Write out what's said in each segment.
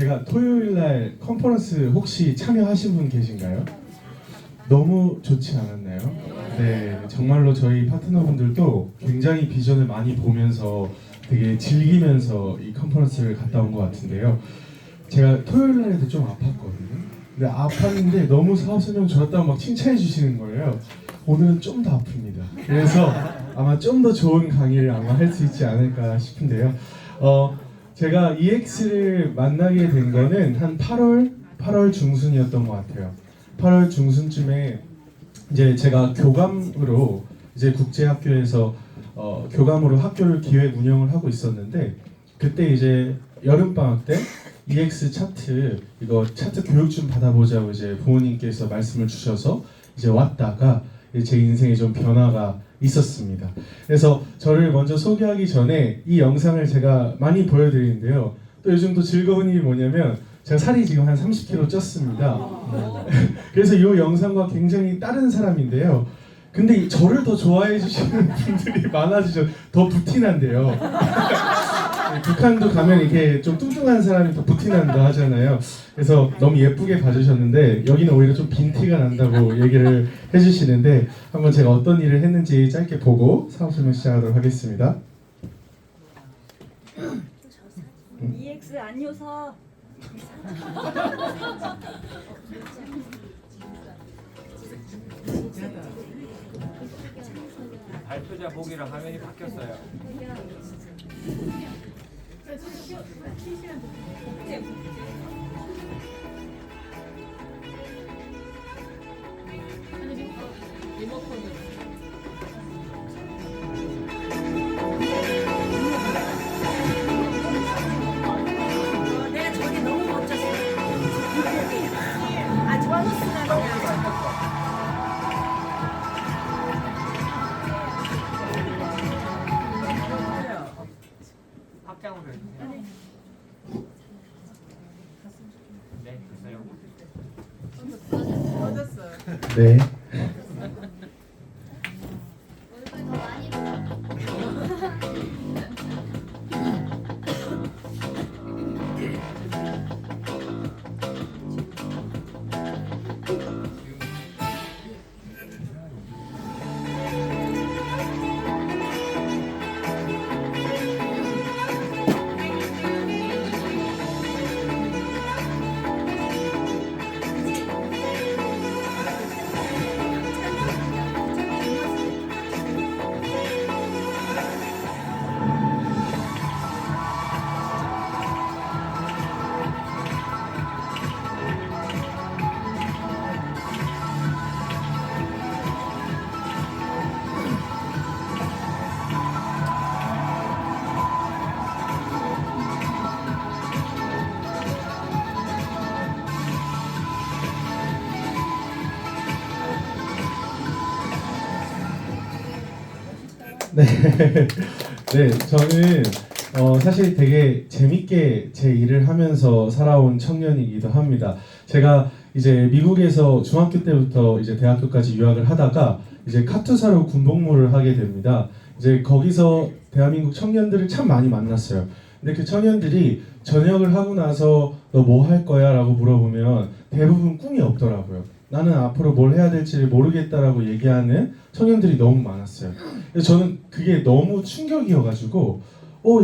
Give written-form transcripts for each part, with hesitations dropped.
제가 토요일날 컨퍼런스 혹시 참여하신 분 계신가요? 너무 좋지 않았나요? 네, 정말로 저희 파트너분들도 굉장히 비전을 많이 보면서 되게 즐기면서 이 컨퍼런스를 갔다 온 것 같은데요. 제가 토요일날에도 좀 아팠거든요. 근데 아팠는데 너무 사업 설명 좋았다고 막 칭찬해 주시는 거예요. 오늘은 좀 더 아픕니다. 그래서 아마 좀 더 좋은 강의를 아마 할 수 있지 않을까 싶은데요. 제가 EX를 만나게 된 거는 한 8월 중순이었던 것 같아요. 8월 중순쯤에 이제 제가 교감으로 이제 국제학교에서 교감으로 학교를 기획 운영을 하고 있었는데, 그때 이제 여름 방학 때 EX 차트 이거 차트 교육 좀 받아보자고 이제 부모님께서 말씀을 주셔서 이제 왔다가 제 인생에 좀 변화가 있었습니다. 그래서 저를 먼저 소개하기 전에 이 영상을 제가 많이 보여드리는데요. 또 요즘 또 즐거운 일이 뭐냐면 제가 살이 지금 한 30kg 쪘습니다. 그래서 이 영상과 굉장히 다른 사람인데요. 근데 저를 더 좋아해 주시는 분들이 많아지죠. 더 부티난데요. 북한도 가면 이렇게 좀 뚱뚱한 사람이 더 부티난다 하잖아요. 그래서 너무 예쁘게 봐주셨는데 여기는 오히려 좀 빈티가 난다고 얘기를 해주시는데, 한번 제가 어떤 일을 했는지 짧게 보고 사업 설명 시작하도록 하겠습니다. EX 안효서. 발표자 보기랑 화면이 바뀌었어요. 내가 저게 너무 멋졌어. 아, 좋아졌으면 확장으로 해주세요. 네, 됐어요. 네. 네, 네, 저는 사실 되게 재밌게 제 일을 하면서 살아온 청년이기도 합니다. 제가 이제 미국에서 중학교 때부터 이제 대학교까지 유학을 하다가 이제 카투사로 군복무를 하게 됩니다. 이제 거기서 대한민국 청년들을 참 많이 만났어요. 근데 그 청년들이 전역을 하고 나서 너 뭐 할 거야? 라고 물어보면 대부분 꿈이 없더라고요. 나는 앞으로 뭘 해야 될지를 모르겠다라고 얘기하는 청년들이 너무 많았어요. 그래서 저는 그게 너무 충격이어가지고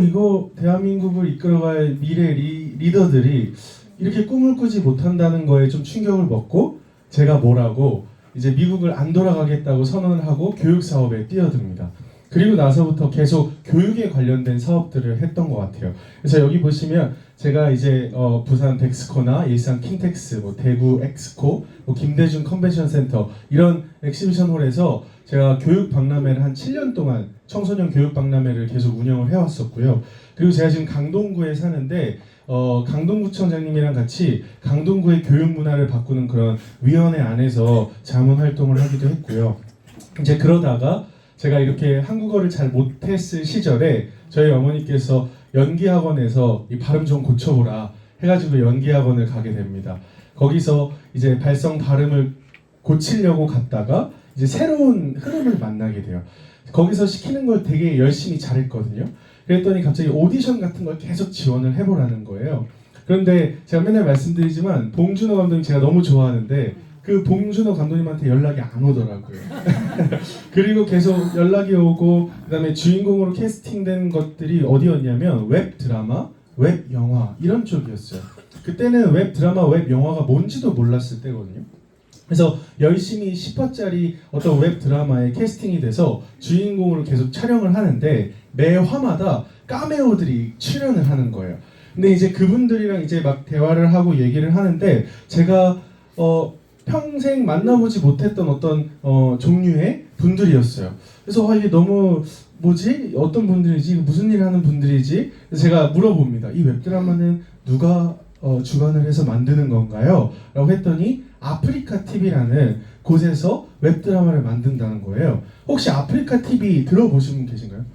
이거 대한민국을 이끌어갈 미래 리더들이 이렇게 꿈을 꾸지 못한다는 거에 좀 충격을 먹고, 제가 뭐라고 이제 미국을 안 돌아가겠다고 선언을 하고 교육 사업에 뛰어듭니다. 그리고 나서부터 계속 교육에 관련된 사업들을 했던 것 같아요. 그래서 여기 보시면 제가 이제 부산 덱스코나 일산 킹텍스, 대구 엑스코, 김대중 컨벤션 센터 이런 엑시비션홀에서 제가 교육 박람회를 한 7년 동안 청소년 교육 박람회를 계속 운영을 해왔었고요. 그리고 제가 지금 강동구에 사는데 강동구청장님이랑 같이 강동구의 교육 문화를 바꾸는 그런 위원회 안에서 자문 활동을 하기도 했고요. 이제 그러다가 제가 이렇게 한국어를 잘 못했을 시절에 저희 어머니께서 연기학원에서 이 발음 좀 고쳐보라 해가지고 연기학원을 가게 됩니다. 거기서 이제 발성 발음을 고치려고 갔다가 이제 새로운 흐름을 만나게 돼요. 거기서 시키는 걸 되게 열심히 잘했거든요. 그랬더니 갑자기 오디션 같은 걸 계속 지원을 해보라는 거예요. 그런데 제가 맨날 말씀드리지만 봉준호 감독님 제가 너무 좋아하는데 그 봉준호 감독님한테 연락이 안 오더라고요. 그리고 계속 연락이 오고 그다음에 주인공으로 캐스팅된 것들이 어디였냐면 웹 드라마, 웹 영화 이런 쪽이었어요. 그때는 웹 드라마, 웹 영화가 뭔지도 몰랐을 때거든요. 그래서 열심히 10화짜리 어떤 웹 드라마에 캐스팅이 돼서 주인공으로 계속 촬영을 하는데 매 화마다 카메오들이 출연을 하는 거예요. 근데 이제 그분들이랑 이제 막 대화를 하고 얘기를 하는데 제가 평생 만나보지 못했던 어떤 종류의 분들이었어요. 그래서 이게 너무 뭐지? 어떤 분들이지? 무슨 일을 하는 분들이지? 그래서 제가 물어봅니다. 이 웹드라마는 누가 주관을 해서 만드는 건가요? 라고 했더니 아프리카 TV라는 곳에서 웹드라마를 만든다는 거예요. 혹시 아프리카 TV 들어보신 분 계신가요?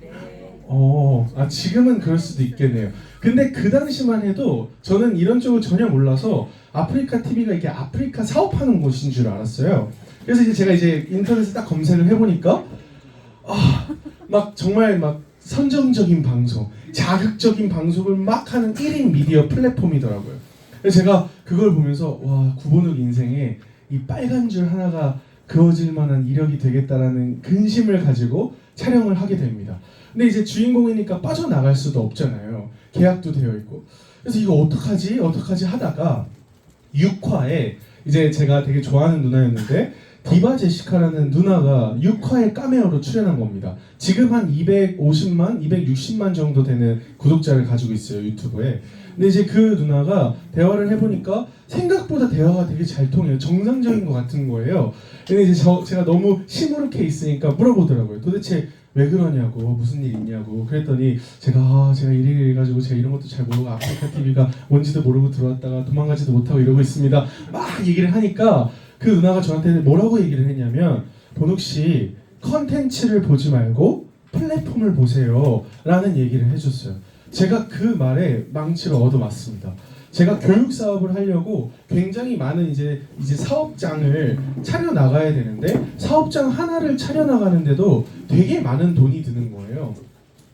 지금은 그럴 수도 있겠네요. 근데 그 당시만 해도 저는 이런 쪽을 전혀 몰라서 아프리카 TV가 이게 아프리카 사업하는 곳인 줄 알았어요. 그래서 이제 제가 이제 인터넷에 딱 검색을 해보니까 막 정말 막 선정적인 방송, 자극적인 방송을 막 하는 1인 미디어 플랫폼이더라고요. 그래서 제가 그걸 보면서 와, 구본욱 인생에 이 빨간 줄 하나가 그어질 만한 이력이 되겠다라는 근심을 가지고 촬영을 하게 됩니다. 근데 이제 주인공이니까 빠져나갈 수도 없잖아요. 계약도 되어 있고. 그래서 이거 어떡하지 하다가 6화에 이제 제가 되게 좋아하는 누나였는데 디바 제시카라는 누나가 6화에 카메오로 출연한 겁니다. 지금 한 250만, 260만 정도 되는 구독자를 가지고 있어요, 유튜브에. 근데 이제 그 누나가 대화를 해보니까 생각보다 대화가 되게 잘 통해요. 정상적인 것 같은 거예요. 근데 이제 제가 너무 시무룩해 있으니까 물어보더라고요. 도대체 왜 그러냐고, 무슨 일 있냐고. 그랬더니 제가 이래가지고 제가 이런 것도 잘 모르고 아프리카 TV가 뭔지도 모르고 들어왔다가 도망가지도 못하고 이러고 있습니다. 막 얘기를 하니까 그 누나가 저한테 뭐라고 얘기를 했냐면 본욱씨 컨텐츠를 보지 말고 플랫폼을 보세요 라는 얘기를 해줬어요. 제가 그 말에 망치를 얻어맞습니다. 제가 교육 사업을 하려고 굉장히 많은 이제 사업장을 차려 나가야 되는데 사업장 하나를 차려 나가는데도 되게 많은 돈이 드는 거예요.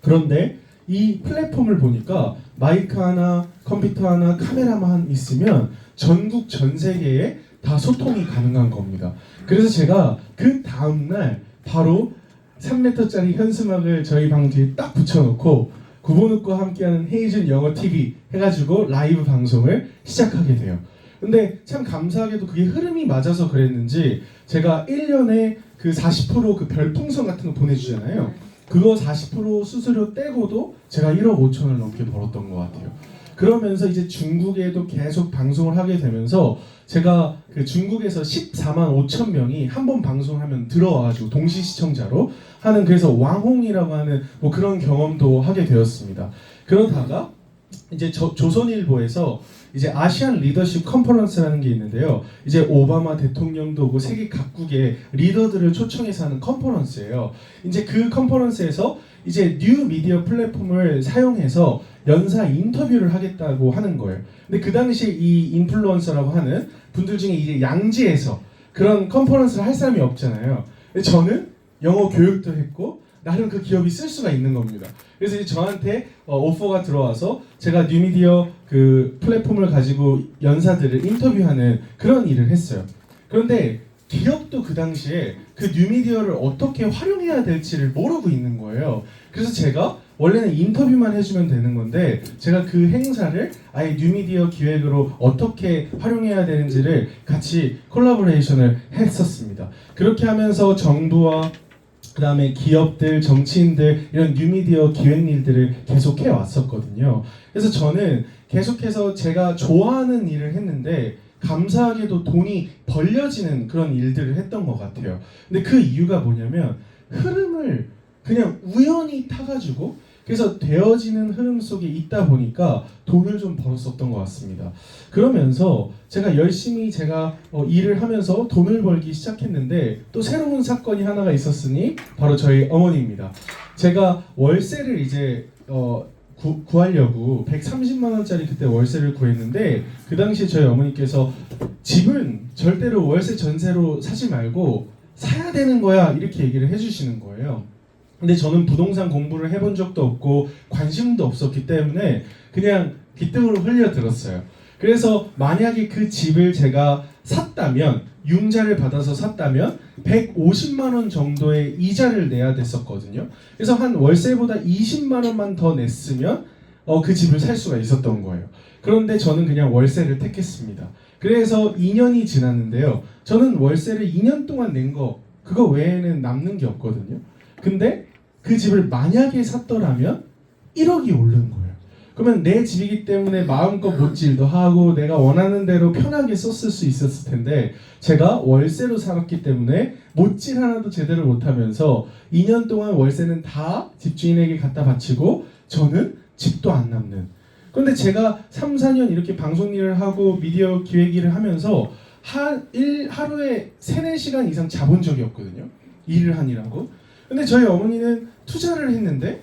그런데 이 플랫폼을 보니까 마이크 하나, 컴퓨터 하나, 카메라만 있으면 전국 전 세계에 다 소통이 가능한 겁니다. 그래서 제가 그 다음날 바로 3m짜리 현수막을 저희 방 뒤에 딱 붙여놓고 구본욱과 함께하는 헤이준 영어 TV 해가지고 라이브 방송을 시작하게 돼요. 근데 참 감사하게도 그게 흐름이 맞아서 그랬는지 제가 1년에 그 40% 그 별풍선 같은 거 보내주잖아요. 그거 40% 수수료 떼고도 제가 1억 5천을 넘게 벌었던 것 같아요. 그러면서 이제 중국에도 계속 방송을 하게 되면서 제가 그 중국에서 14만 5천 명이 한 번 방송하면 들어와가지고 동시 시청자로 하는 그래서 왕홍이라고 하는 뭐 그런 경험도 하게 되었습니다. 그러다가 이제 조선일보에서 이제 아시안 리더십 컨퍼런스라는 게 있는데요. 이제 오바마 대통령도 오고 세계 각국의 리더들을 초청해서 하는 컨퍼런스예요. 이제 그 컨퍼런스에서 이제 뉴 미디어 플랫폼을 사용해서 연사 인터뷰를 하겠다고 하는 거예요. 근데 그 당시 이 인플루언서라고 하는 분들 중에 이제 양지에서 그런 컨퍼런스를 할 사람이 없잖아요. 근데 저는 영어 교육도 했고 나름 그 기업이 쓸 수가 있는 겁니다. 그래서 이제 저한테 오퍼가 들어와서 제가 뉴미디어 그 플랫폼을 가지고 연사들을 인터뷰하는 그런 일을 했어요. 그런데 기업도 그 당시에 그 뉴미디어를 어떻게 활용해야 될지를 모르고 있는 거예요. 그래서 제가 원래는 인터뷰만 해주면 되는 건데 제가 그 행사를 아예 뉴미디어 기획으로 어떻게 활용해야 되는지를 같이 콜라보레이션을 했었습니다. 그렇게 하면서 정부와 그 다음에 기업들, 정치인들 이런 뉴미디어 기획 일들을 계속 해왔었거든요. 그래서 저는 계속해서 제가 좋아하는 일을 했는데 감사하게도 돈이 벌려지는 그런 일들을 했던 것 같아요. 근데 그 이유가 뭐냐면 흐름을 그냥 우연히 타가지고 그래서 되어지는 흐름 속에 있다 보니까 돈을 좀 벌었었던 것 같습니다. 그러면서 제가 열심히 일을 하면서 돈을 벌기 시작했는데 또 새로운 사건이 하나가 있었으니 바로 저희 어머니입니다. 제가 월세를 이제 구하려고 130만 원짜리 그때 월세를 구했는데 그 당시에 저희 어머니께서 집은 절대로 월세 전세로 사지 말고 사야 되는 거야 이렇게 얘기를 해주시는 거예요. 근데 저는 부동산 공부를 해본 적도 없고 관심도 없었기 때문에 그냥 귓등으로 흘려들었어요. 그래서 만약에 그 집을 제가 샀다면, 융자를 받아서 샀다면 150만 원 정도의 이자를 내야 됐었거든요. 그래서 한 월세보다 20만 원만 더 냈으면 그 집을 살 수가 있었던 거예요. 그런데 저는 그냥 월세를 택했습니다. 그래서 2년이 지났는데요. 저는 월세를 2년 동안 낸 거 그거 외에는 남는 게 없거든요. 근데 그 집을 만약에 샀더라면 1억이 오른 거예요. 그러면 내 집이기 때문에 마음껏 못질도 하고 내가 원하는 대로 편하게 썼을 수 있었을 텐데, 제가 월세로 살았기 때문에 못질 하나도 제대로 못하면서 2년 동안 월세는 다 집주인에게 갖다 바치고 저는 집도 안 남는. 그런데 제가 3, 4년 이렇게 방송 일을 하고 미디어 기획 일을 하면서 하루에 3, 4시간 이상 자본 적이 없거든요. 일을 하느라고. 근데 저희 어머니는 투자를 했는데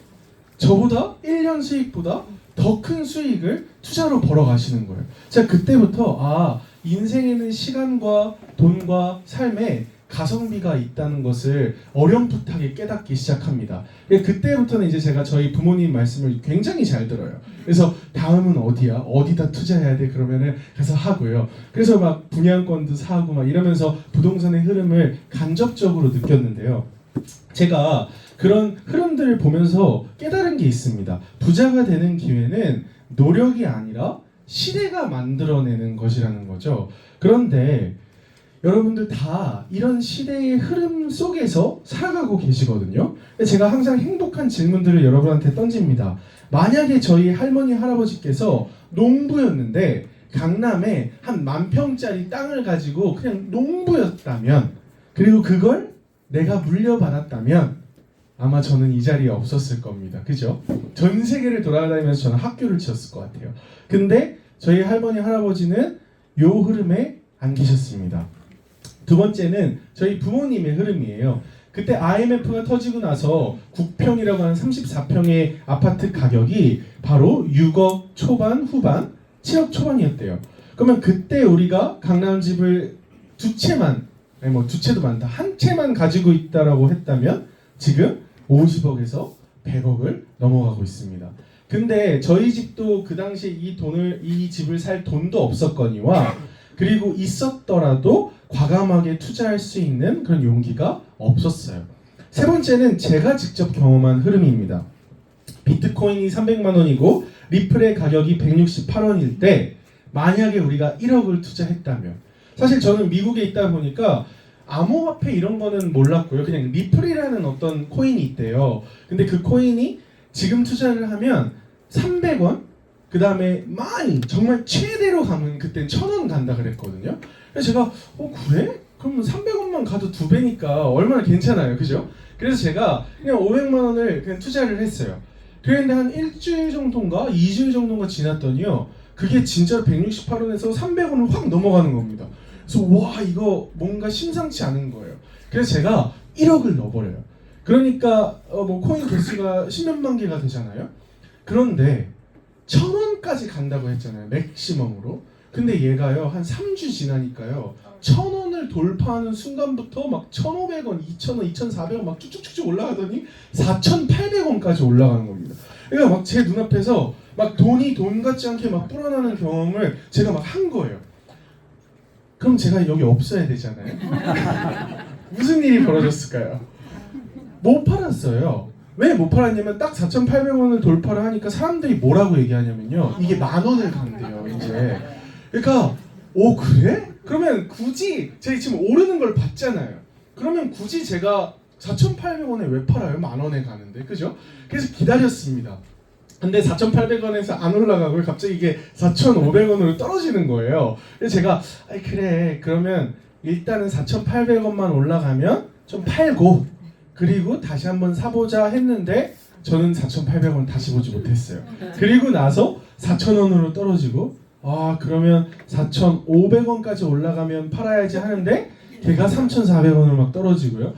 저보다 1년 수익보다 더 큰 수익을 투자로 벌어 가시는 거예요. 제가 그때부터 인생에는 시간과 돈과 삶에 가성비가 있다는 것을 어렴풋하게 깨닫기 시작합니다. 그때부터는 이제 제가 저희 부모님 말씀을 굉장히 잘 들어요. 그래서 다음은 어디야? 어디다 투자해야 돼? 그러면은 가서 하고요. 그래서 막 분양권도 사고 막 이러면서 부동산의 흐름을 간접적으로 느꼈는데요. 제가 그런 흐름들을 보면서 깨달은 게 있습니다. 부자가 되는 기회는 노력이 아니라 시대가 만들어내는 것이라는 거죠. 그런데 여러분들 다 이런 시대의 흐름 속에서 살아가고 계시거든요. 제가 항상 행복한 질문들을 여러분한테 던집니다. 만약에 저희 할머니 할아버지께서 농부였는데 강남에 한 10,000평짜리 땅을 가지고 그냥 농부였다면, 그리고 그걸 내가 물려받았다면 아마 저는 이 자리에 없었을 겁니다. 그죠? 전 세계를 돌아다니면서 저는 학교를 지었을 것 같아요. 근데 저희 할머니 할아버지는 요 흐름에 안 계셨습니다. 두 번째는 저희 부모님의 흐름이에요. 그때 IMF가 터지고 나서 9평이라고 하는 34평의 아파트 가격이 바로 6억 초반, 후반, 7억 초반이었대요. 그러면 그때 우리가 강남 집을 두 채만, 아니 뭐 두 채도 많다, 한 채만 가지고 있다라고 했다면 지금 50억에서 100억을 넘어가고 있습니다. 근데 저희 집도 그 당시에 이 집을 살 돈도 없었거니와, 그리고 있었더라도 과감하게 투자할 수 있는 그런 용기가 없었어요. 세 번째는 제가 직접 경험한 흐름입니다. 비트코인이 300만 원이고 리플의 가격이 168원일 때 만약에 우리가 1억을 투자했다면, 사실 저는 미국에 있다 보니까 암호화폐 이런 거는 몰랐고요. 그냥 리플이라는 어떤 코인이 있대요. 근데 그 코인이 지금 투자를 하면 300원, 그 다음에 많이 정말 최대로 가면 그땐 1,000원 간다 그랬거든요. 그래서 제가 그래? 그럼 300원만 가도 2배니까 얼마나 괜찮아요, 그죠? 그래서 제가 그냥 500만 원을 그냥 투자를 했어요. 그런데 한 일주일 정도인가 2주일 정도가 지났더니요, 그게 진짜로 168원에서 300원을 확 넘어가는 겁니다. 그래서 와, 이거 뭔가 심상치 않은 거예요. 그래서 제가 1억을 넣어버려요. 그러니까 뭐 코인 개수가 10몇만 개가 되잖아요. 그런데 1,000원까지 간다고 했잖아요, 맥시멈으로. 근데 얘가요 한 3주 지나니까요 1,000원을 돌파하는 순간부터 막 1,500원, 2,000원, 2,400원 막 쭉쭉쭉 올라가더니 4,800원까지 올라가는 겁니다. 그러니까 막 제 눈앞에서 막 돈이 돈 같지 않게 막 불어나는 경험을 제가 막 한 거예요. 그럼 제가 여기 없어야 되잖아요. 무슨 일이 벌어졌을까요? 못 팔았어요. 왜 못 팔았냐면 딱 4,800원을 돌파를 하니까 사람들이 뭐라고 얘기하냐면요, 이게 10,000원을 간대요 이제. 그러니까 그래? 그러면 굳이 제가 지금 오르는 걸 봤잖아요. 그러면 굳이 제가 4,800원에 왜 팔아요? 10,000원에 가는데, 그죠? 그래서 기다렸습니다. 근데 4,800원에서 안 올라가고 갑자기 이게 4,500원으로 떨어지는 거예요. 그래서 제가 그래, 그러면 일단은 4,800원만 올라가면 좀 팔고 그리고 다시 한번 사보자 했는데 저는 4,800원 다시 보지 못했어요. 그리고 나서 4,000원으로 떨어지고 그러면 4,500원까지 올라가면 팔아야지 하는데 걔가 3,400원으로 막 떨어지고요.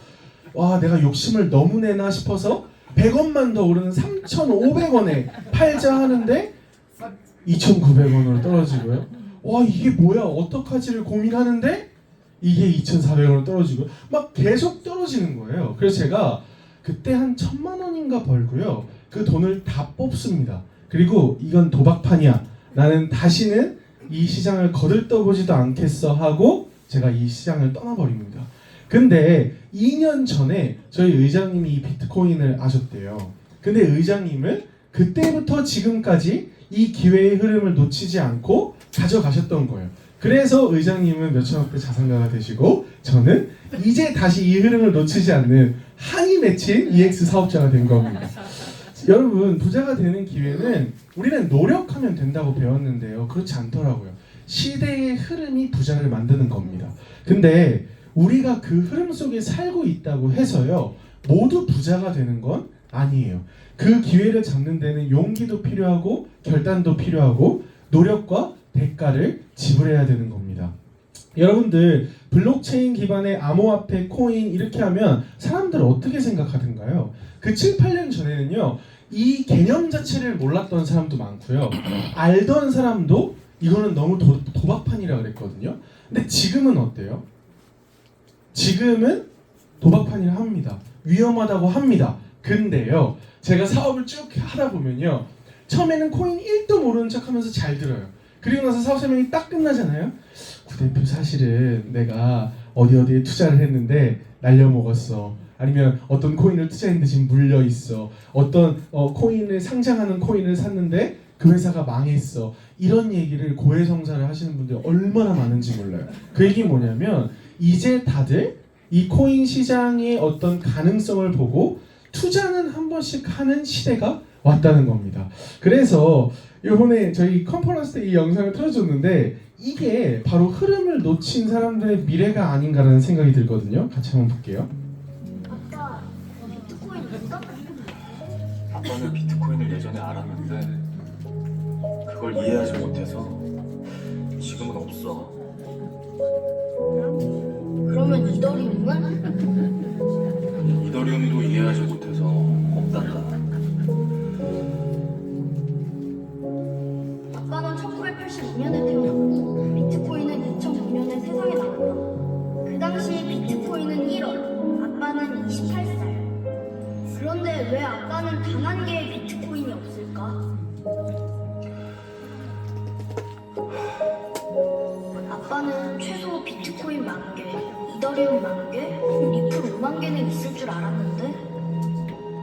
와, 내가 욕심을 너무 내나 싶어서 100원만 더 오르는 3,500원에 팔자 하는데 2,900원으로 떨어지고요. 와, 이게 뭐야, 어떡하지를 고민하는데 이게 2,400원으로 떨어지고 막 계속 떨어지는 거예요. 그래서 제가 그때 한 1,000만 원인가 벌고요. 그 돈을 다 뽑습니다. 그리고 이건 도박판이야. 나는 다시는 이 시장을 거들떠보지도 않겠어 하고 제가 이 시장을 떠나버립니다. 근데 2년 전에 저희 의장님이 이 비트코인을 아셨대요. 근데 의장님은 그때부터 지금까지 이 기회의 흐름을 놓치지 않고 가져가셨던 거예요. 그래서 의장님은 몇천억대 자산가가 되시고 저는 이제 다시 이 흐름을 놓치지 않는 한이 맺힌 EX 사업자가 된 겁니다. 여러분, 부자가 되는 기회는 우리는 노력하면 된다고 배웠는데요. 그렇지 않더라고요. 시대의 흐름이 부자를 만드는 겁니다. 근데 우리가 그 흐름 속에 살고 있다고 해서요, 모두 부자가 되는 건 아니에요. 그 기회를 잡는 데는 용기도 필요하고 결단도 필요하고 노력과 대가를 지불해야 되는 겁니다. 여러분들, 블록체인 기반의 암호화폐, 코인 이렇게 하면 사람들 어떻게 생각하던가요? 그 7, 8년 전에는요, 이 개념 자체를 몰랐던 사람도 많고요. 알던 사람도 이거는 너무 도박판이라 그랬거든요. 근데 지금은 어때요? 지금은 도박판이라 합니다. 위험하다고 합니다. 근데요, 제가 사업을 쭉 하다 보면요, 처음에는 코인 1도 모르는 척 하면서 잘 들어요. 그리고 나서 사업 설명이 딱 끝나잖아요. 구대표, 사실은 내가 어디에 투자를 했는데 날려먹었어. 아니면 어떤 코인을 투자했는데 지금 물려있어. 어떤 코인을 상장하는 코인을 샀는데 그 회사가 망했어. 이런 얘기를 고해성사를 하시는 분들이 얼마나 많은지 몰라요. 그 얘기 뭐냐면 이제 다들 이 코인 시장의 어떤 가능성을 보고 투자는 한 번씩 하는 시대가 왔다는 겁니다. 그래서 이번에 저희 컨퍼런스 때 이 영상을 틀어줬는데 이게 바로 흐름을 놓친 사람들의 미래가 아닌가라는 생각이 들거든요. 같이 한번 볼게요. 아빠, 비트코인 있어? 아빠는 비트코인을 예전에 알았는데 그걸 이해하지 못해서 지금은 없어. 그러면 이더리움은? 이더리움도 이해하지 못해서 없단다. 아빠는 1982년에 태어났고 비트코인은 2009년에 세상에 나왔다. 그 당시 비트코인은 1원, 아빠는 28살. 그런데 왜 아빠는 단 한 개의 비트코인이 없을까? 아빠는 최소 비트코인 10,000개, 이더리움 10,000개, 리플 50,000개는 있을 줄 알았는데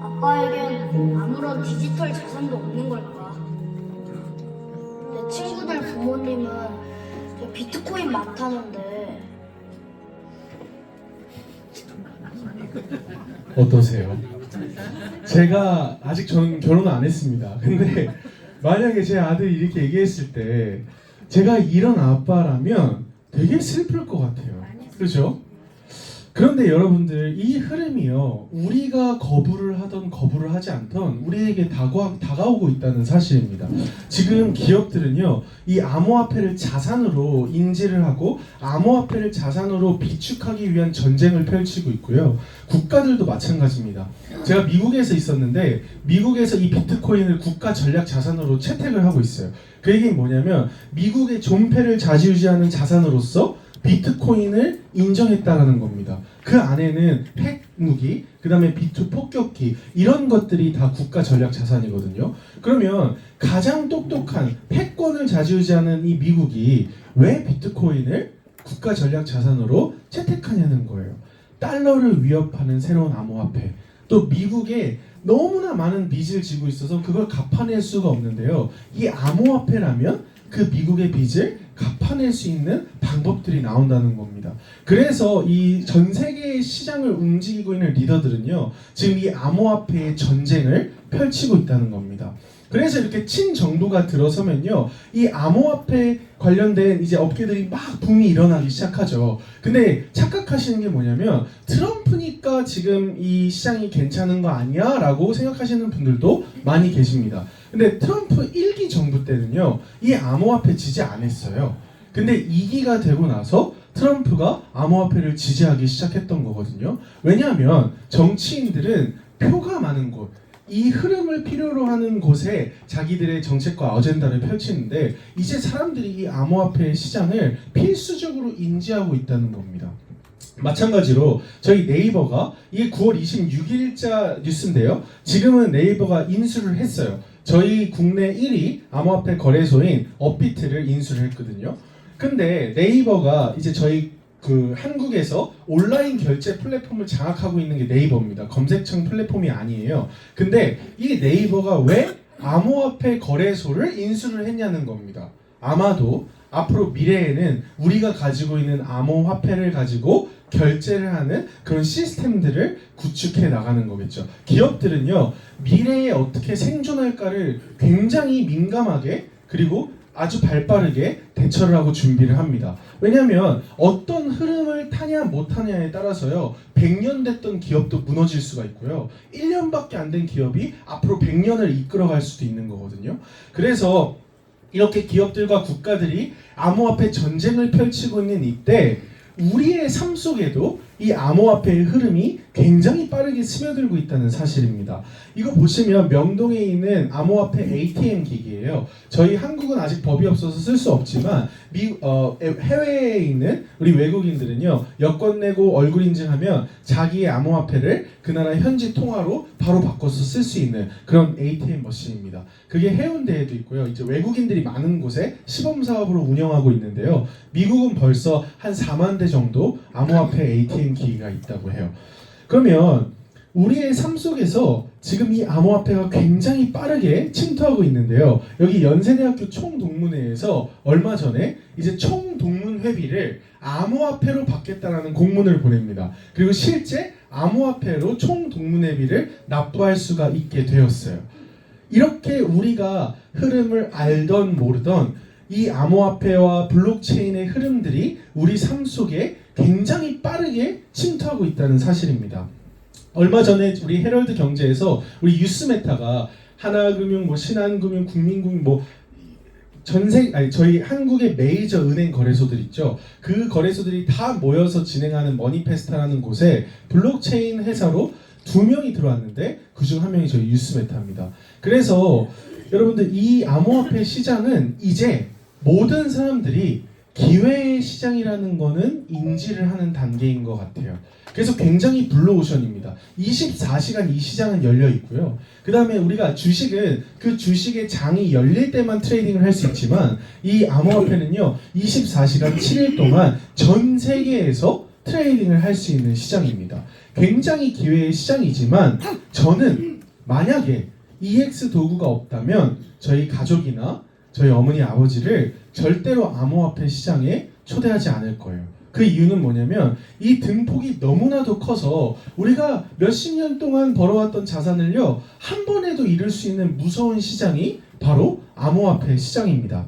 아빠에겐 아무런 디지털 자산도 없는 걸까? 내 친구들 부모님은 비트코인 많다는데 어떠세요? 제가 아직 저는 결혼 안 했습니다. 근데 만약에 제 아들이 이렇게 얘기했을 때 제가 이런 아빠라면 되게 슬플 것 같아요. 그렇죠? 그런데 여러분들, 이 흐름이요, 우리가 거부를 하던 거부를 하지 않던 우리에게 다가오고 있다는 사실입니다. 지금 기업들은요, 이 암호화폐를 자산으로 인지를 하고 암호화폐를 자산으로 비축하기 위한 전쟁을 펼치고 있고요. 국가들도 마찬가지입니다. 제가 미국에서 있었는데 미국에서 이 비트코인을 국가 전략 자산으로 채택을 하고 있어요. 그 얘기는 뭐냐면 미국의 존폐를 좌지우지하는 자산으로서 비트코인을 인정했다라는 겁니다. 그 안에는 핵무기, 그 다음에 비트 폭격기 이런 것들이 다 국가 전략 자산이거든요. 그러면 가장 똑똑한 패권을 좌지우지하는 이 미국이 왜 비트코인을 국가 전략 자산으로 채택하냐는 거예요. 달러를 위협하는 새로운 암호화폐. 또 미국에 너무나 많은 빚을 지고 있어서 그걸 갚아낼 수가 없는데요. 이 암호화폐라면 그 미국의 빚을 갚아낼 수 있는 방법들이 나온다는 겁니다. 그래서 이 전 세계의 시장을 움직이고 있는 리더들은요, 지금 이 암호화폐의 전쟁을 펼치고 있다는 겁니다. 그래서 이렇게 친정부가 들어서면요, 이 암호화폐 관련된 이제 업계들이 막 붐이 일어나기 시작하죠. 근데 착각하시는 게 뭐냐면 트럼프니까 지금 이 시장이 괜찮은 거 아니야? 라고 생각하시는 분들도 많이 계십니다. 근데 트럼프 1기 정부 때는요, 이 암호화폐 지지 안 했어요. 근데 2기가 되고 나서 트럼프가 암호화폐를 지지하기 시작했던 거거든요. 왜냐하면 정치인들은 표가 많은 곳, 이 흐름을 필요로 하는 곳에 자기들의 정책과 어젠다를 펼치는데 이제 사람들이 이 암호화폐 시장을 필수적으로 인지하고 있다는 겁니다. 마찬가지로 저희 네이버가 이게 9월 26일자 뉴스인데요. 지금은 네이버가 인수를 했어요. 저희 국내 1위 암호화폐 거래소인 업비트를 인수를 했거든요. 근데 네이버가 이제 저희 그 한국에서 온라인 결제 플랫폼을 장악하고 있는 게 네이버입니다. 검색창 플랫폼이 아니에요. 근데 이 네이버가 왜 암호화폐 거래소를 인수를 했냐는 겁니다. 아마도 앞으로 미래에는 우리가 가지고 있는 암호화폐를 가지고 결제를 하는 그런 시스템들을 구축해 나가는 거겠죠. 기업들은요, 미래에 어떻게 생존할까를 굉장히 민감하게 그리고 아주 발빠르게 대처를 하고 준비를 합니다. 왜냐하면 어떤 흐름을 타냐 못하냐에 따라서요 100년 됐던 기업도 무너질 수가 있고요 1년밖에 안 된 기업이 앞으로 100년을 이끌어갈 수도 있는 거거든요. 그래서 이렇게 기업들과 국가들이 암호화폐 전쟁을 펼치고 있는 이때 우리의 삶 속에도 이 암호화폐의 흐름이 굉장히 빠르게 스며들고 있다는 사실입니다. 이거 보시면 명동에 있는 암호화폐 ATM 기기예요. 저희 한국은 아직 법이 없어서 쓸 수 없지만 해외에 있는 우리 외국인들은요 여권 내고 얼굴 인증하면 자기의 암호화폐를 그 나라 현지 통화로 바로 바꿔서 쓸 수 있는 그런 ATM 머신입니다. 그게 해운대에도 있고요. 이제 외국인들이 많은 곳에 시범 사업으로 운영하고 있는데요. 미국은 벌써 한 4만 대 정도 암호화폐 ATM 기기가 있다고 해요. 그러면 우리의 삶 속에서 지금 이 암호화폐가 굉장히 빠르게 침투하고 있는데요. 여기 연세대학교 총동문회에서 얼마 전에 이제 총동문회비를 암호화폐로 받겠다라는 공문을 보냅니다. 그리고 실제 암호화폐로 총동문회비를 납부할 수가 있게 되었어요. 이렇게 우리가 흐름을 알던 모르던 이 암호화폐와 블록체인의 흐름들이 우리 삶 속에 굉장히 빠르게 침투하고 있다는 사실입니다. 얼마 전에 우리 헤럴드 경제에서 우리 유스메타가 하나금융, 신한금융, 국민금융 저희 한국의 메이저 은행 거래소들 있죠. 그 거래소들이 다 모여서 진행하는 머니페스타라는 곳에 블록체인 회사로 2명이 들어왔는데 그중 한 명이 저희 유스메타입니다. 그래서 여러분들 이 암호화폐 시장은 이제 모든 사람들이 기회의 시장이라는 거는 인지를 하는 단계인 것 같아요. 그래서 굉장히 블루오션입니다. 24시간 이 시장은 열려 있고요. 그 다음에 우리가 주식은 그 주식의 장이 열릴 때만 트레이딩을 할 수 있지만 이 암호화폐는요 24시간 7일 동안 전 세계에서 트레이딩을 할 수 있는 시장입니다. 굉장히 기회의 시장이지만 저는 만약에 EX 도구가 없다면 저희 가족이나 저희 어머니 아버지를 절대로 암호화폐 시장에 초대하지 않을 거예요. 그 이유는 뭐냐면 이 등폭이 너무나도 커서 우리가 몇십 년 동안 벌어왔던 자산을요 한 번에도 잃을 수 있는 무서운 시장이 바로 암호화폐 시장입니다.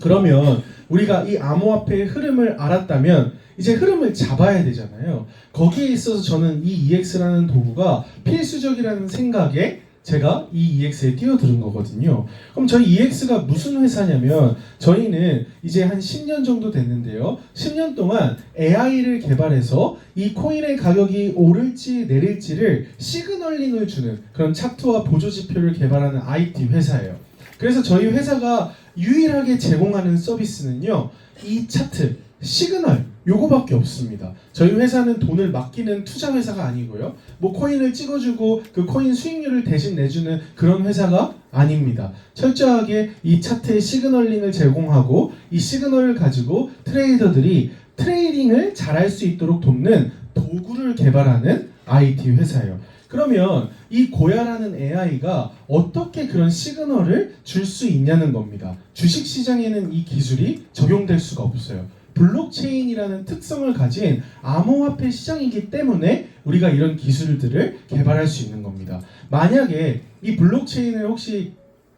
그러면 우리가 이 암호화폐의 흐름을 알았다면 이제 흐름을 잡아야 되잖아요. 거기에 있어서 저는 이 EX라는 도구가 필수적이라는 생각에 제가 이 EX에 뛰어드는 거거든요. 그럼 저희 EX가 무슨 회사냐면 저희는 이제 한 10년 정도 됐는데요. 10년 동안 AI를 개발해서 이 코인의 가격이 오를지 내릴지를 시그널링을 주는 그런 차트와 보조지표를 개발하는 IT 회사예요. 그래서 저희 회사가 유일하게 제공하는 서비스는요. 이 차트, 시그널 요거밖에 없습니다. 저희 회사는 돈을 맡기는 투자 회사가 아니고요. 코인을 찍어주고 그 코인 수익률을 대신 내주는 그런 회사가 아닙니다. 철저하게 이 차트의 시그널링을 제공하고 이 시그널을 가지고 트레이더들이 트레이딩을 잘할 수 있도록 돕는 도구를 개발하는 IT 회사예요. 그러면 이 고야라는 AI가 어떻게 그런 시그널을 줄 수 있냐는 겁니다. 주식시장에는 이 기술이 적용될 수가 없어요. 블록체인이라는 특성을 가진 암호화폐 시장이기 때문에 우리가 이런 기술들을 개발할 수 있는 겁니다. 만약에 이 블록체인을 혹시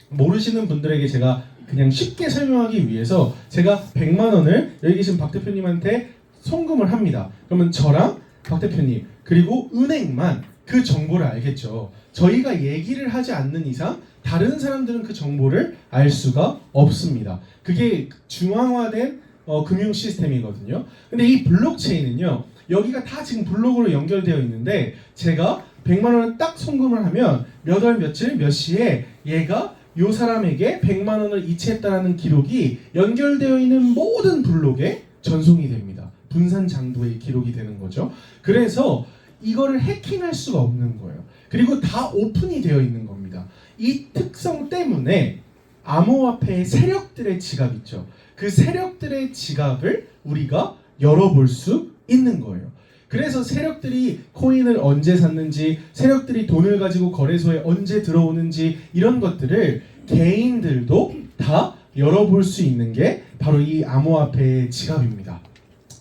모르시는 분들에게 제가 그냥 쉽게 설명하기 위해서 제가 100만 원을 여기 계신 박 대표님한테 송금을 합니다. 그러면 저랑 박 대표님 그리고 은행만 그 정보를 알겠죠. 저희가 얘기를 하지 않는 이상 다른 사람들은 그 정보를 알 수가 없습니다. 그게 중앙화된 금융 시스템이거든요. 근데 이 블록체인은요. 여기가 다 지금 블록으로 연결되어 있는데 제가 100만 원을 딱 송금을 하면 몇 월 며칠 몇 시에 얘가 요 사람에게 100만 원을 이체했다라는 기록이 연결되어 있는 모든 블록에 전송이 됩니다. 분산 장부에 기록이 되는 거죠. 그래서 이거를 해킹할 수가 없는 거예요. 그리고 다 오픈이 되어 있는 겁니다. 이 특성 때문에 암호화폐의 세력들의 지갑 있죠. 그 세력들의 지갑을 우리가 열어볼 수 있는 거예요. 그래서 세력들이 코인을 언제 샀는지, 세력들이 돈을 가지고 거래소에 언제 들어오는지 이런 것들을 개인들도 다 열어볼 수 있는 게 바로 이 암호화폐의 지갑입니다.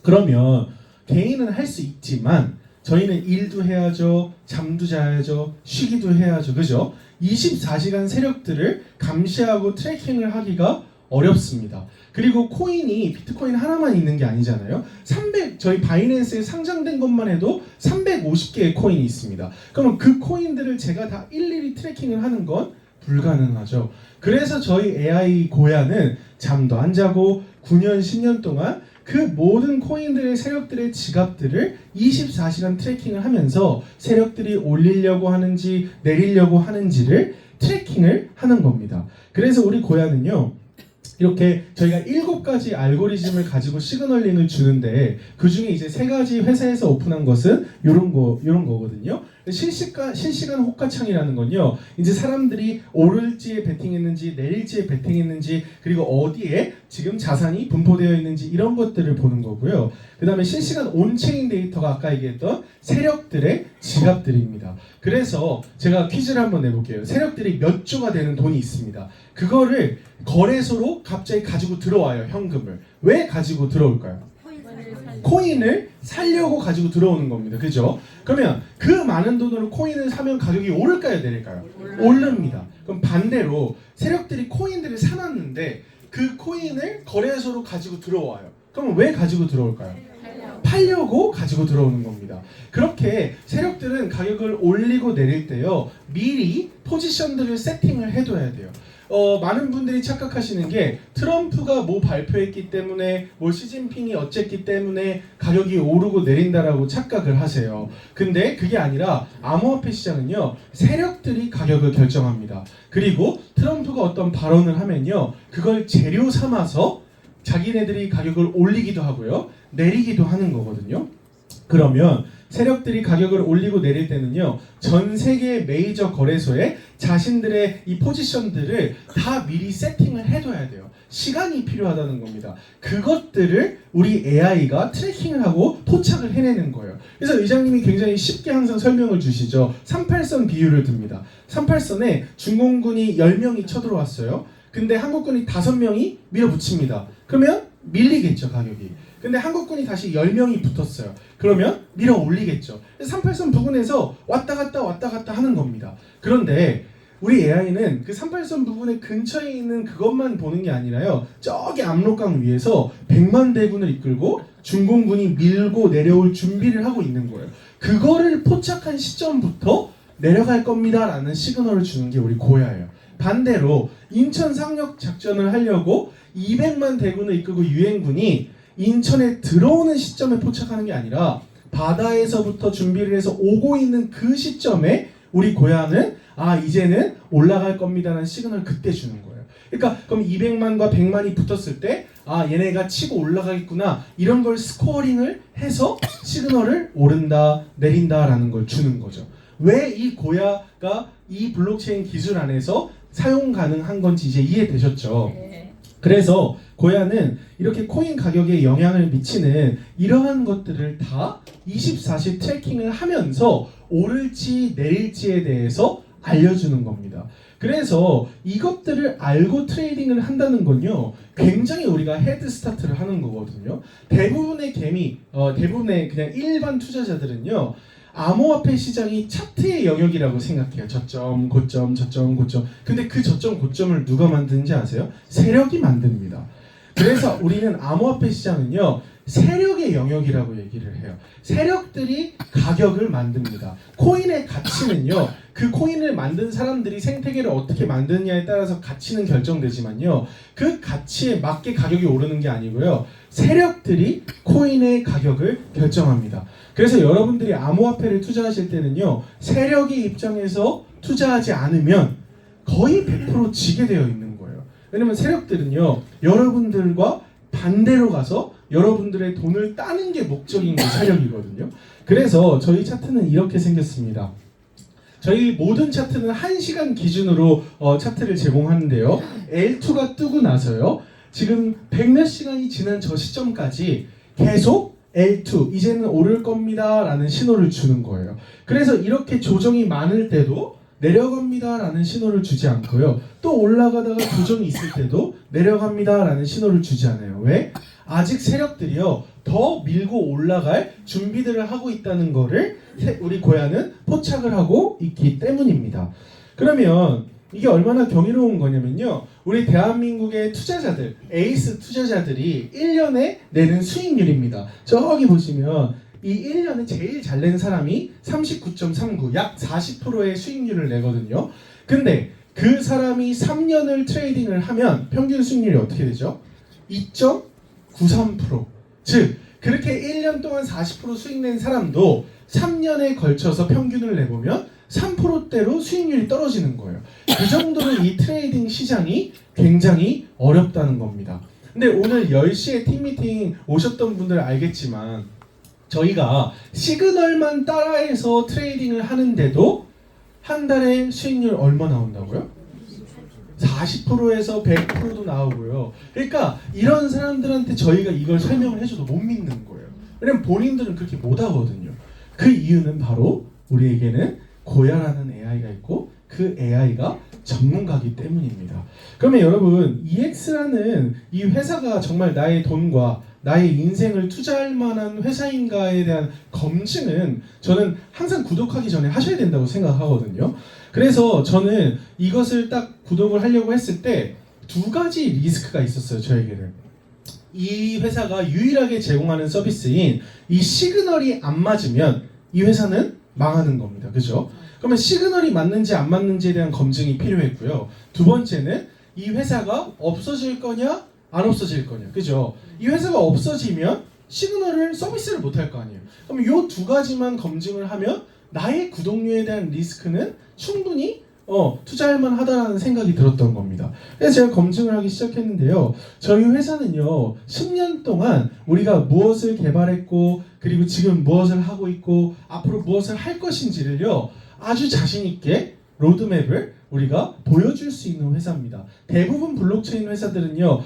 그러면 개인은 할 수 있지만 저희는 일도 해야죠, 잠도 자야죠, 쉬기도 해야죠, 그죠? 24시간 세력들을 감시하고 트래킹을 하기가 어렵습니다. 그리고 코인이 비트코인 하나만 있는 게 아니잖아요. 저희 바이낸스에 상장된 것만 해도 350개의 코인이 있습니다. 그러면 그 코인들을 제가 다 일일이 트래킹을 하는 건 불가능하죠. 그래서 저희 AI 고야는 잠도 안 자고 9년, 10년 동안 그 모든 코인들의 세력들의 지갑들을 24시간 트래킹을 하면서 세력들이 올리려고 하는지 내리려고 하는지를 트래킹을 하는 겁니다. 그래서 우리 고야는요, 이렇게 저희가 7가지 알고리즘을 가지고 시그널링을 주는데 그 중에 이제 3가지 회사에서 오픈한 것은 이런 거거든요. 실시간 호가창이라는 건요, 이제 사람들이 오를지에 베팅했는지 내릴지에 베팅했는지 그리고 어디에 지금 자산이 분포되어 있는지 이런 것들을 보는 거고요. 그 다음에 실시간 온체인 데이터가 아까 얘기했던 세력들의 지갑들입니다. 그래서 제가 퀴즈를 한번 내볼게요. 세력들이 몇 조가 되는 돈이 있습니다. 그거를 거래소로 갑자기 가지고 들어와요. 현금을. 왜 가지고 들어올까요? 코인을 사려고 가지고 들어오는 겁니다. 그죠? 그러면 그 많은 돈으로 코인을 사면 가격이 오를까요? 내릴까요? 오릅니다. 그럼 반대로 세력들이 코인들을 사놨는데 그 코인을 거래소로 가지고 들어와요. 그럼 왜 가지고 들어올까요? 팔려고 가지고 들어오는 겁니다. 그렇게 세력들은 가격을 올리고 내릴 때요, 미리 포지션들을 세팅을 해둬야 돼요. 많은 분들이 착각하시는 게 트럼프가 뭐 발표했기 때문에 뭐 시진핑이 어쨌기 때문에 가격이 오르고 내린다라고 착각을 하세요. 근데 그게 아니라 암호화폐 시장은요, 세력들이 가격을 결정합니다. 그리고 트럼프가 어떤 발언을 하면요, 그걸 재료 삼아서 자기네들이 가격을 올리기도 하고요, 내리기도 하는 거거든요. 그러면 세력들이 가격을 올리고 내릴 때는요, 전 세계 메이저 거래소에 자신들의 이 포지션들을 다 미리 세팅을 해둬야 돼요. 시간이 필요하다는 겁니다. 그것들을 우리 AI가 트래킹을 하고 포착을 해내는 거예요. 그래서 의장님이 굉장히 쉽게 항상 설명을 주시죠. 38선 비유를 듭니다. 38선에 중공군이 10명이 쳐들어왔어요. 근데 한국군이 5명이 밀어붙입니다. 그러면 밀리겠죠, 가격이. 근데 한국군이 다시 10명이 붙었어요. 그러면 밀어 올리겠죠. 38선 부근에서 왔다 갔다 하는 겁니다. 그런데 우리 AI는 그 38선 부근의 근처에 있는 그것만 보는 게 아니라요, 저기 압록강 위에서 100만 대군을 이끌고 중공군이 밀고 내려올 준비를 하고 있는 거예요. 그거를 포착한 시점부터 내려갈 겁니다 라는 시그널을 주는 게 우리 고야예요. 반대로 인천 상륙 작전을 하려고 200만 대군을 이끌고 유엔군이 인천에 들어오는 시점에 포착하는 게 아니라 바다에서부터 준비를 해서 오고 있는 그 시점에 우리 고야는 이제는 올라갈 겁니다라는 시그널을 그때 주는 거예요. 그러니까 그럼 200만과 100만이 붙었을 때 얘네가 치고 올라가겠구나, 이런 걸 스코어링을 해서 시그널을 오른다 내린다라는 걸 주는 거죠. 왜 이 고야가 이 블록체인 기술 안에서 사용 가능한 건지 이제 이해되셨죠? 그래서 고야는 이렇게 코인 가격에 영향을 미치는 이러한 것들을 다 24시 트래킹을 하면서 오를지 내릴지에 대해서 알려주는 겁니다. 그래서 이것들을 알고 트레이딩을 한다는 건요, 굉장히 우리가 헤드 스타트를 하는 거거든요. 대부분의 대부분의 그냥 일반 투자자들은요, 암호화폐 시장이 차트의 영역이라고 생각해요. 저점, 고점, 저점, 고점. 근데 그 저점, 고점을 누가 만드는지 아세요? 세력이 만듭니다. 그래서 우리는 암호화폐 시장은요, 세력의 영역이라고 얘기를 해요. 세력들이 가격을 만듭니다. 코인의 가치는요, 그 코인을 만든 사람들이 생태계를 어떻게 만드느냐에 따라서 가치는 결정되지만요, 그 가치에 맞게 가격이 오르는 게 아니고요, 세력들이 코인의 가격을 결정합니다. 그래서 여러분들이 암호화폐를 투자하실 때는요, 세력의 입장에서 투자하지 않으면 거의 100% 지게 되어 있는 거예요. 왜냐면 세력들은요, 여러분들과 반대로 가서 여러분들의 돈을 따는 게 목적인 게 세력이거든요. 그래서 저희 차트는 이렇게 생겼습니다. 저희 모든 차트는 1시간 기준으로 차트를 제공하는데요. L2가 뜨고 나서요. 지금 100몇 시간이 지난 저 시점까지 계속 L2 이제는 오를 겁니다 라는 신호를 주는 거예요. 그래서 이렇게 조정이 많을 때도 내려갑니다 라는 신호를 주지 않고요. 또 올라가다가 조정이 있을 때도 내려갑니다 라는 신호를 주지 않아요. 왜? 아직 세력들이요 더 밀고 올라갈 준비들을 하고 있다는 거를 우리 고야는 포착을 하고 있기 때문입니다. 그러면 이게 얼마나 경이로운 거냐면요. 우리 대한민국의 투자자들, 에이스 투자자들이 1년에 내는 수익률입니다. 저기 보시면 이 1년에 제일 잘 낸 사람이 39.39, 약 40%의 수익률을 내거든요. 근데 그 사람이 3년을 트레이딩을 하면 평균 수익률이 어떻게 되죠? 2.93%. 즉 그렇게 1년 동안 40% 수익 낸 사람도 3년에 걸쳐서 평균을 내보면 3%대로 수익률이 떨어지는 거예요. 그 정도로 이 트레이딩 시장이 굉장히 어렵다는 겁니다. 근데 오늘 10시에 팀미팅 오셨던 분들 알겠지만 저희가 시그널만 따라해서 트레이딩을 하는데도 한 달에 수익률 얼마 나온다고요? 40%에서 100%도 나오고요. 그러니까 이런 사람들한테 저희가 이걸 설명을 해줘도 못 믿는 거예요. 왜냐면 본인들은 그렇게 못 하거든요. 그 이유는 바로 우리에게는 고야라는 AI가 있고 그 AI가 전문가이기 때문입니다. 그러면 여러분 EX라는 이 회사가 정말 나의 돈과 나의 인생을 투자할 만한 회사인가에 대한 검증은 저는 항상 구독하기 전에 하셔야 된다고 생각하거든요. 그래서 저는 이것을 딱 구독을 하려고 했을 때 두 가지 리스크가 있었어요. 저에게는. 이 회사가 유일하게 제공하는 서비스인 이 시그널이 안 맞으면 이 회사는 망하는 겁니다. 그죠? 그러면 시그널이 맞는지 안 맞는지에 대한 검증이 필요했고요. 두 번째는 이 회사가 없어질 거냐 안 없어질 거냐. 그죠? 이 회사가 없어지면 시그널을 서비스를 못 할 거 아니에요. 그럼 이 두 가지만 검증을 하면 나의 구독료에 대한 리스크는 충분히 투자할 만하다라는 생각이 들었던 겁니다. 그래서 제가 검증을 하기 시작했는데요. 저희 회사는요 10년 동안 우리가 무엇을 개발했고 그리고 지금 무엇을 하고 있고 앞으로 무엇을 할 것인지를요 아주 자신 있게 로드맵을 우리가 보여줄 수 있는 회사입니다. 대부분 블록체인 회사들은요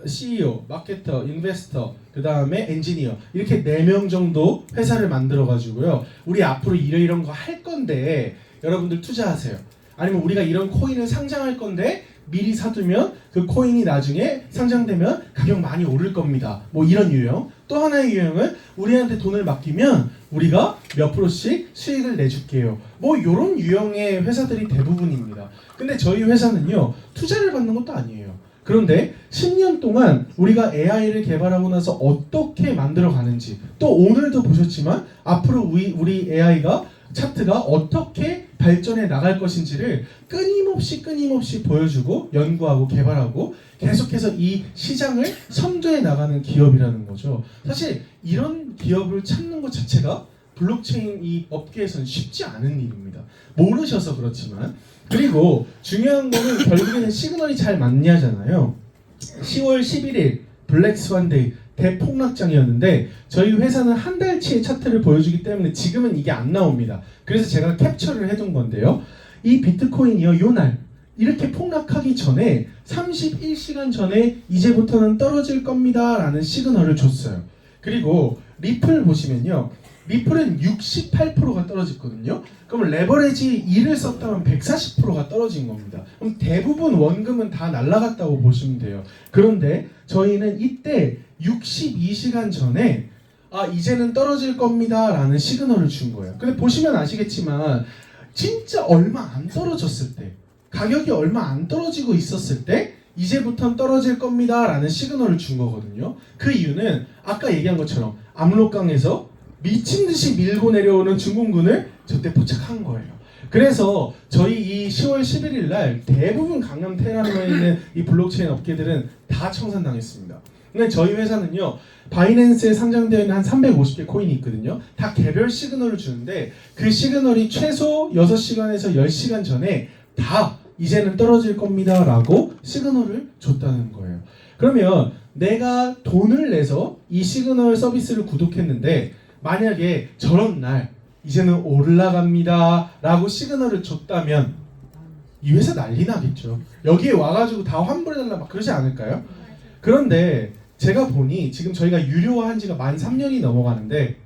CEO, 마케터, 인베스터, 그 다음에 엔지니어 이렇게 4명 정도 회사를 만들어 가지고요 우리 앞으로 이런 거 할 건데 여러분들 투자하세요. 아니면 우리가 이런 코인을 상장할 건데 미리 사두면 그 코인이 나중에 상장되면 가격 많이 오를 겁니다. 뭐 이런 유형. 또 하나의 유형은 우리한테 돈을 맡기면 우리가 몇 프로씩 수익을 내줄게요. 뭐 이런 유형의 회사들이 대부분입니다. 근데 저희 회사는요 투자를 받는 것도 아니에요. 그런데 10년 동안 우리가 AI를 개발하고 나서 어떻게 만들어 가는지 또 오늘도 보셨지만 앞으로 우리 AI가 차트가 어떻게 발전해 나갈 것인지를 끊임없이 보여주고 연구하고 개발하고 계속해서 이 시장을 선도해 나가는 기업이라는 거죠. 사실 이런 기업을 찾는 것 자체가 블록체인 이 업계에서는 쉽지 않은 일입니다. 모르셔서 그렇지만. 그리고 중요한 거는 결국에는 시그널이 잘 맞냐잖아요. 10월 11일 블랙스완데이 대폭락장이었는데 저희 회사는 한 달치의 차트를 보여주기 때문에 지금은 이게 안 나옵니다. 그래서 제가 캡처를 해둔 건데요. 이 비트코인이요, 요날 이렇게 폭락하기 전에 31시간 전에 이제부터는 떨어질 겁니다 라는 시그널을 줬어요. 그리고 리플 보시면요. 리플은 68%가 떨어졌거든요. 그럼 레버리지 2를 썼다면 140%가 떨어진 겁니다. 그럼 대부분 원금은 다 날라갔다고 보시면 돼요. 그런데 저희는 이때 62시간 전에 이제는 떨어질 겁니다 라는 시그널을 준 거예요. 근데 보시면 아시겠지만 진짜 얼마 안 떨어졌을 때 가격이 얼마 안 떨어지고 있었을 때 이제부터는 떨어질 겁니다 라는 시그널을 준 거거든요. 그 이유는 아까 얘기한 것처럼 압록강에서 미친듯이 밀고 내려오는 중공군을 저때 포착한 거예요. 그래서 저희 이 10월 11일 날 대부분 강남 테라노에 있는 이 블록체인 업계들은 다 청산당했습니다. 근데 저희 회사는요 바이낸스에 상장되어 있는 한 350개 코인이 있거든요. 다 개별 시그널을 주는데 그 시그널이 최소 6시간에서 10시간 전에 다 이제는 떨어질 겁니다 라고 시그널을 줬다는 거예요. 그러면 내가 돈을 내서 이 시그널 서비스를 구독했는데 만약에 저런 날 이제는 올라갑니다 라고 시그널을 줬다면 이 회사 난리 나겠죠. 여기에 와가지고 다 환불해달라 막 그러지 않을까요? 그런데 제가 보니 지금 저희가 유료화한 지가 만 3년이 넘어가는데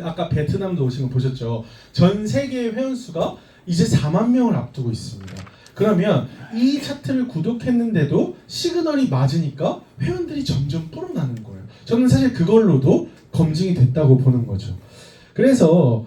아까 베트남도 오신 거 보셨죠? 전 세계 회원수가 이제 4만 명을 앞두고 있습니다. 그러면 이 차트를 구독했는데도 시그널이 맞으니까 회원들이 점점 불어나는 거예요. 저는 사실 그걸로도 검증이 됐다고 보는 거죠. 그래서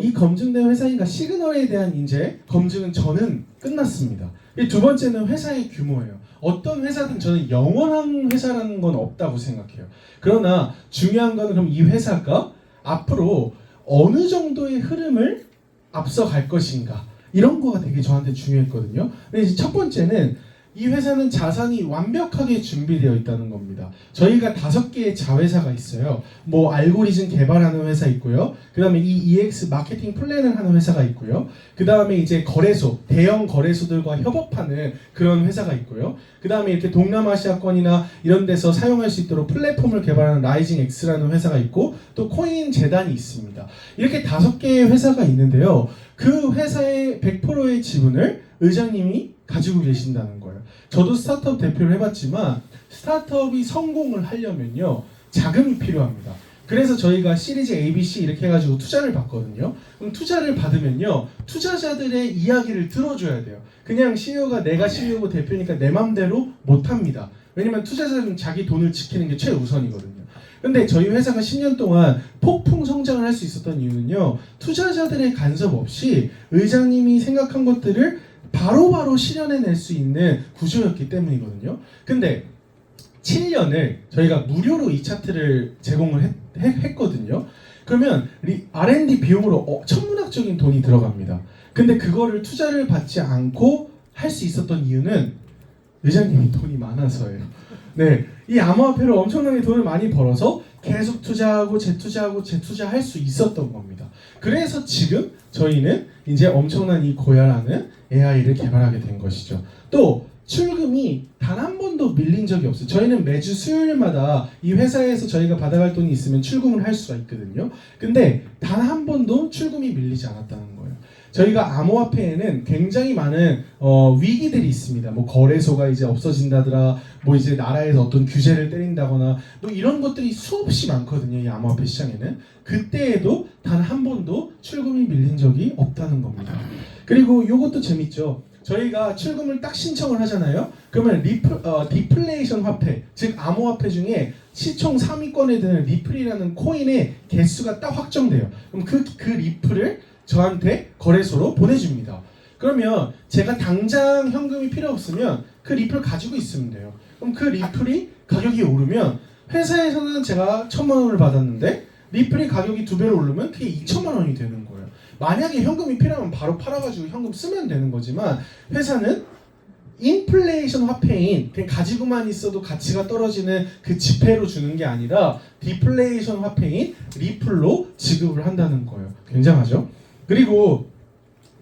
이 검증된 회사인가 시그널에 대한 이제 검증은 저는 끝났습니다. 이 두 번째는 회사의 규모예요. 어떤 회사든 저는 영원한 회사라는 건 없다고 생각해요. 그러나 중요한 건 그럼 이 회사가 앞으로 어느 정도의 흐름을 앞서갈 것인가 이런 거가 되게 저한테 중요했거든요. 근데 이제 첫 번째는 이 회사는 자산이 완벽하게 준비되어 있다는 겁니다. 저희가 5개의 자회사가 있어요. 뭐 알고리즘 개발하는 회사 있고요. 그 다음에 이 EX 마케팅 플랜을 하는 회사가 있고요. 그 다음에 이제 거래소, 대형 거래소들과 협업하는 그런 회사가 있고요. 그 다음에 이렇게 동남아시아권이나 이런 데서 사용할 수 있도록 플랫폼을 개발하는 라이징 X라는 회사가 있고 또 코인 재단이 있습니다. 이렇게 5개의 회사가 있는데요. 그 회사의 100%의 지분을 의장님이 가지고 계신다는 거예요. 저도 스타트업 대표를 해봤지만 스타트업이 성공을 하려면요 자금이 필요합니다. 그래서 저희가 시리즈 A, B, C 이렇게 해가지고 투자를 받거든요. 그럼 투자를 받으면요 투자자들의 이야기를 들어줘야 돼요. 그냥 CEO가 내가 CEO고 대표니까 내 맘대로 못합니다. 왜냐면 투자자는 자기 돈을 지키는 게 최우선이거든요. 근데 저희 회사가 10년 동안 폭풍 성장을 할 수 있었던 이유는요 투자자들의 간섭 없이 의장님이 생각한 것들을 바로바로 실현해낼 수 있는 구조였기 때문이거든요. 근데 7년을 저희가 무료로 이 차트를 제공을 했거든요. 그러면 R&D 비용으로 천문학적인 돈이 들어갑니다. 근데 그거를 투자를 받지 않고 할 수 있었던 이유는 의장님이 돈이 많아서예요. 네, 이 암호화폐로 엄청나게 돈을 많이 벌어서 계속 투자하고 재투자할 수 있었던 겁니다. 그래서 지금 저희는 이제 엄청난 이 고야라는 AI를 개발하게 된 것이죠. 또 출금이 단 한 번도 밀린 적이 없어요. 저희는 매주 수요일마다 이 회사에서 저희가 받아갈 돈이 있으면 출금을 할 수가 있거든요. 근데 단 한 번도 출금이 밀리지 않았다는 거예요. 저희가 암호화폐에는 굉장히 많은 위기들이 있습니다. 뭐 거래소가 이제 없어진다더라, 뭐 이제 나라에서 어떤 규제를 때린다거나 뭐 이런 것들이 수없이 많거든요. 이 암호화폐 시장에는. 그때에도 단 한 번도 출금이 밀린 적이 없다는 겁니다. 그리고 이것도 재밌죠. 저희가 출금을 딱 신청을 하잖아요. 그러면 디플레이션 화폐, 즉 암호화폐 중에 시총 3위권에 드는 리플이라는 코인의 개수가 딱 확정돼요. 그럼 그 리플을 저한테 거래소로 보내줍니다. 그러면 제가 당장 현금이 필요 없으면 그 리플 가지고 있으면 돼요. 그럼 그 리플이 가격이 오르면 회사에서는 제가 1,000만 원을 받았는데 리플이 가격이 2배로 오르면 그게 2천만 원이 되는 거예요. 만약에 현금이 필요하면 바로 팔아가지고 현금 쓰면 되는 거지만 회사는 인플레이션 화폐인 그냥 가지고만 있어도 가치가 떨어지는 그 지폐로 주는 게 아니라 디플레이션 화폐인 리플로 지급을 한다는 거예요. 굉장하죠? 그리고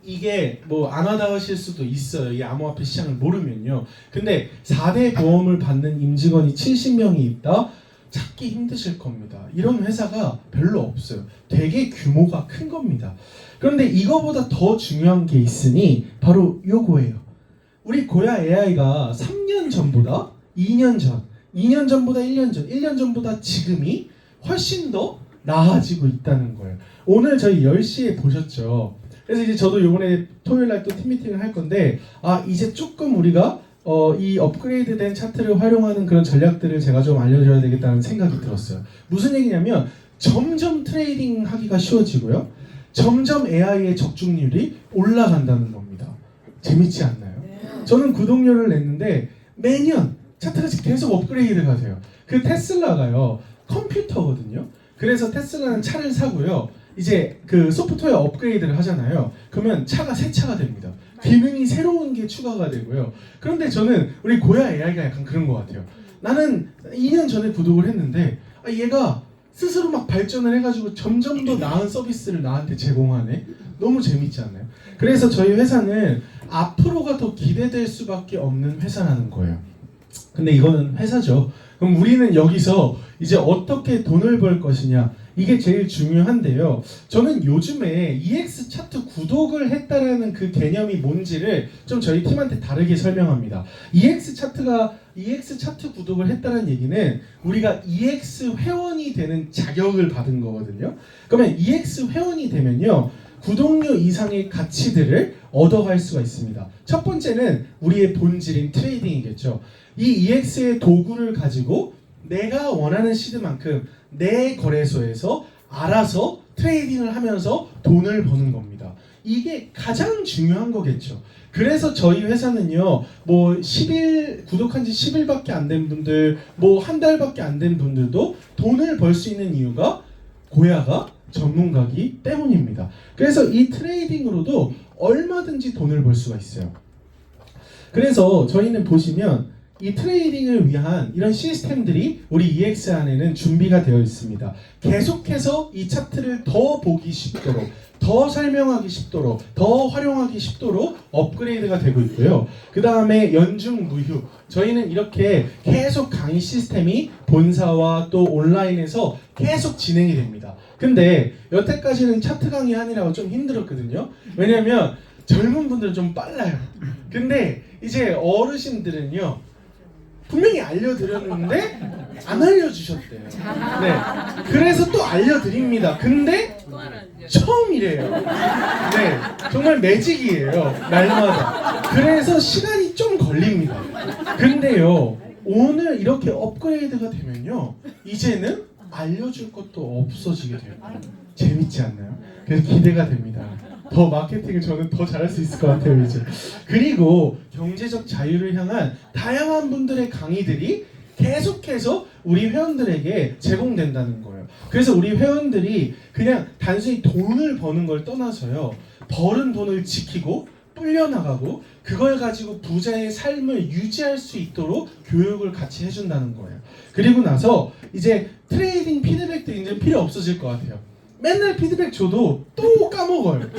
이게 뭐 안 와닿으실 수도 있어요. 이 암호화폐 시장을 모르면요. 근데 4대 보험을 받는 임직원이 70명이 있다? 찾기 힘드실 겁니다. 이런 회사가 별로 없어요. 되게 규모가 큰 겁니다. 그런데 이거보다 더 중요한 게 있으니 바로 요거예요. 우리 고야 AI가 3년 전보다 2년 전, 2년 전보다 1년 전, 1년 전보다 지금이 훨씬 더 나아지고 있다는 거예요. 오늘 저희 10시에 보셨죠? 그래서 이제 저도 이번에 토요일날 또 팀미팅을 할 건데 이제 조금 우리가 이 업그레이드된 차트를 활용하는 그런 전략들을 제가 좀 알려줘야 되겠다는 생각이 들었어요. 무슨 얘기냐면 점점 트레이딩 하기가 쉬워지고요. 점점 AI의 적중률이 올라간다는 겁니다. 재밌지 않나요? 저는 구독료를 냈는데 매년 차트가 계속 업그레이드가 돼요. 그 테슬라가요 컴퓨터거든요. 그래서 테슬라는 차를 사고요. 이제 그 소프트웨어 업그레이드를 하잖아요. 그러면 차가 새 차가 됩니다. 기능이 새로운 게 추가가 되고요. 그런데 저는 우리 고야 AI가 약간 그런 것 같아요. 나는 2년 전에 구독을 했는데 얘가 스스로 막 발전을 해가지고 점점 더 나은 서비스를 나한테 제공하네. 너무 재밌지 않나요? 그래서 저희 회사는 앞으로가 더 기대될 수밖에 없는 회사라는 거예요. 근데 이거는 회사죠. 그럼 우리는 여기서 이제 어떻게 돈을 벌 것이냐, 이게 제일 중요한데요. 저는 요즘에 EX 차트 구독을 했다라는 그 개념이 뭔지를 좀 저희 팀한테 다르게 설명합니다. EX 차트 구독을 했다는 얘기는 우리가 EX 회원이 되는 자격을 받은 거거든요. 그러면 EX 회원이 되면요, 구독료 이상의 가치들을 얻어갈 수가 있습니다. 첫 번째는 우리의 본질인 트레이딩이겠죠. 이 EX의 도구를 가지고 내가 원하는 시드만큼 내 거래소에서 알아서 트레이딩을 하면서 돈을 버는 겁니다. 이게 가장 중요한 거겠죠. 그래서 저희 회사는요, 뭐 10일 구독한 지 10일밖에 안 된 분들, 뭐 한 달밖에 안 된 분들도 돈을 벌 수 있는 이유가 고야가 전문가기 때문입니다. 그래서 이 트레이딩으로도 얼마든지 돈을 벌 수가 있어요. 그래서 저희는 보시면 이 트레이딩을 위한 이런 시스템들이 우리 EX 안에는 준비가 되어 있습니다. 계속해서 이 차트를 더 보기 쉽도록, 더 설명하기 쉽도록, 더 활용하기 쉽도록 업그레이드가 되고 있고요. 그 다음에 연중 무휴, 저희는 이렇게 계속 강의 시스템이 본사와 또 온라인에서 계속 진행이 됩니다. 근데 여태까지는 차트 강의 하느라고 좀 힘들었거든요. 왜냐면 젊은 분들은 좀 빨라요. 근데 이제 어르신들은요, 분명히 알려드렸는데 안 알려주셨대요. 네, 그래서 또 알려드립니다. 근데 처음이래요. 네, 정말 매직이에요, 날마다. 그래서 시간이 좀 걸립니다. 근데요, 오늘 이렇게 업그레이드가 되면요, 이제는 알려줄 것도 없어지게 돼요. 재밌지 않나요? 그래서 기대가 됩니다. 더 마케팅을 저는 더 잘할 수 있을 것 같아요, 이제. 그리고 경제적 자유를 향한 다양한 분들의 강의들이 계속해서 우리 회원들에게 제공된다는 거예요. 그래서 우리 회원들이 그냥 단순히 돈을 버는 걸 떠나서요, 벌은 돈을 지키고 불려나가고 그걸 가지고 부자의 삶을 유지할 수 있도록 교육을 같이 해준다는 거예요. 그리고 나서 이제 트레이딩 피드백도 이제 필요 없어질 것 같아요. 맨날 피드백 줘도 또 까먹어요.